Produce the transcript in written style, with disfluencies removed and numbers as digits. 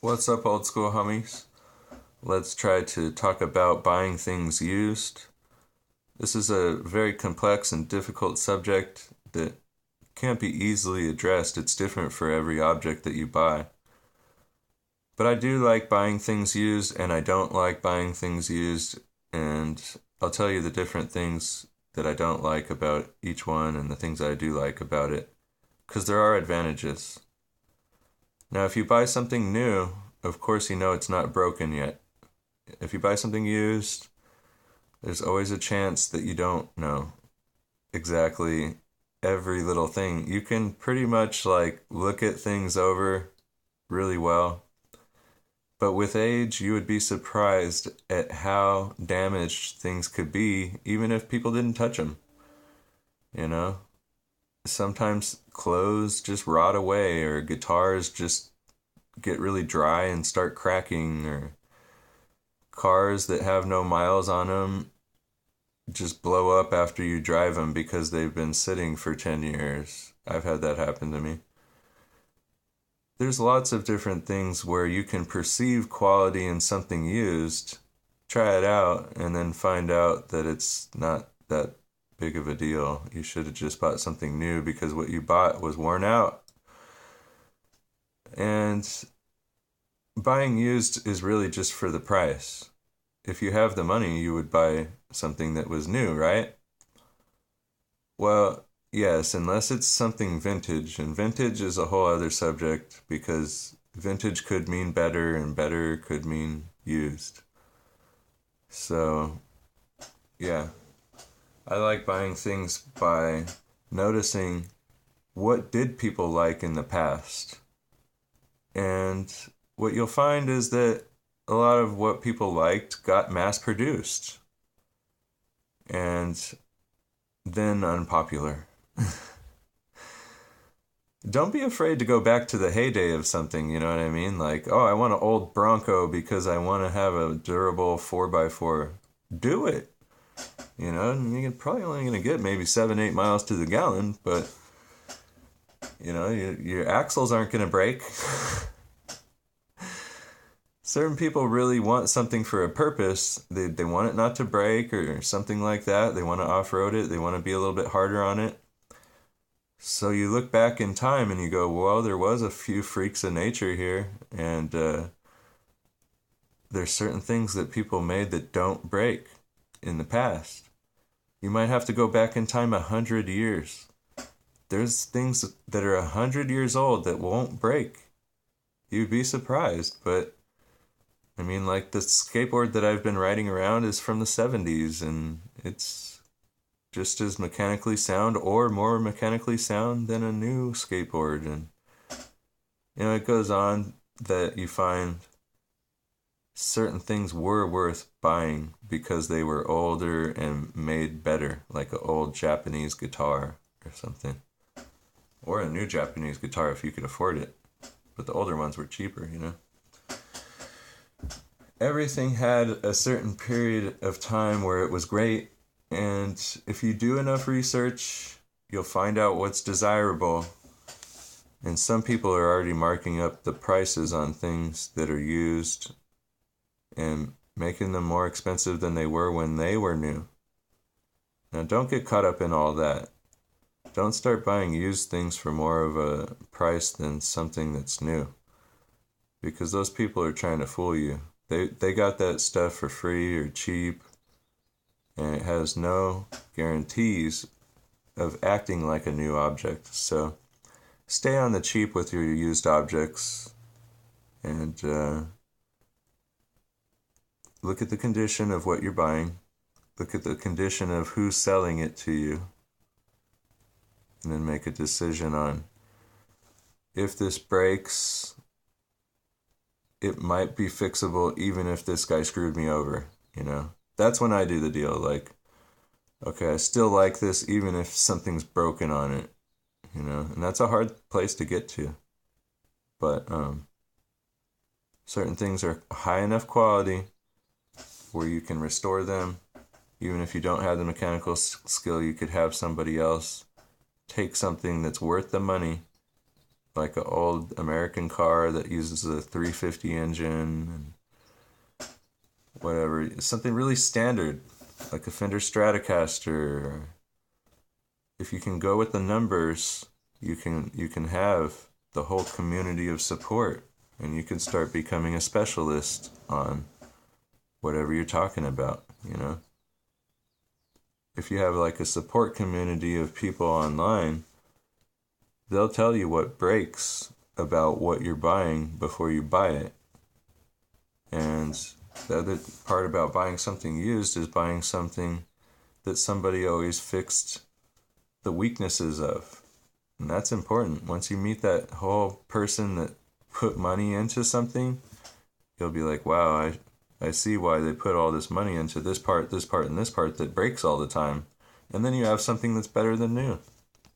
What's up, old school homies? Let's try to talk about buying things used. This is a very complex and difficult subject that can't be easily addressed. It's different for every object that you buy. But I do like buying things used, and I don't like buying things used, and I'll tell you the different things that I don't like about each one and the things I do like about it, because there are advantages. Now, if you buy something new, of course you know it's not broken yet. If you buy something used, there's always a chance that you don't know exactly every little thing. You can pretty much like look at things over really well. But with age, you would be surprised at how damaged things could be, even if people didn't touch them. You know, sometimes clothes just rot away, or guitars just get really dry and start cracking, or cars that have no miles on them just blow up after you drive them because they've been sitting for 10 years. I've had that happen to me. There's lots of different things where you can perceive quality in something used, try it out, and then find out that it's not that big of a deal. You should have just bought something new because what you bought was worn out. And buying used is really just for the price. If you have the money, you would buy something that was new, right? Well, yes, unless it's something vintage, and vintage is a whole other subject because vintage could mean better and better could mean used. So, yeah, I like buying things by noticing what did people like in the past. And what you'll find is that a lot of what people liked got mass produced and then unpopular. Don't be afraid to go back to the heyday of something, you know what I mean? Like, oh, I want an old Bronco because I want to have a durable 4x4. Do it. You know, you're probably only going to get maybe 7, 8 miles to the gallon, but, you know, your axles aren't going to break. Certain people really want something for a purpose. They want it not to break or something like that. They want to off road it, they want to be a little bit harder on it. So you look back in time and you go, well, there was a few freaks of nature here, and there's certain things that people made that don't break in the past. You might have to go back in time 100 years. There's things that are 100 years old that won't break. You'd be surprised, but I mean, like the skateboard that I've been riding around is from the 70s, and it's just as mechanically sound or more mechanically sound than a new skateboard. And you know, it goes on that you find certain things were worth buying because they were older and made better, like an old Japanese guitar or something, or a new Japanese guitar if you could afford it. But the older ones were cheaper, you know. Everything had a certain period of time where it was great, and if you do enough research, you'll find out what's desirable. And some people are already marking up the prices on things that are used and making them more expensive than they were when they were new. Now, don't get caught up in all that. Don't start buying used things for more of a price than something that's new, because those people are trying to fool you. They got that stuff for free or cheap, and it has no guarantees of acting like a new object. So stay on the cheap with your used objects, and look at the condition of what you're buying. Look at the condition of who's selling it to you, and then make a decision on if this breaks, it might be fixable even if this guy screwed me over, you know? That's when I do the deal. Like, okay, I still like this even if something's broken on it, you know? And that's a hard place to get to. But certain things are high enough quality where you can restore them. Even if you don't have the mechanical skill, you could have somebody else take something that's worth the money like an old American car that uses a 350 engine and whatever. Something really standard, like a Fender Stratocaster. If you can go with the numbers, you can have the whole community of support, and you can start becoming a specialist on whatever you're talking about, you know. If you have like a support community of people online, they'll tell you what breaks about what you're buying before you buy it. And the other part about buying something used is buying something that somebody always fixed the weaknesses of. And that's important. Once you meet that whole person that put money into something, you'll be like, wow, I see why they put all this money into this part, and this part that breaks all the time. And then you have something that's better than new.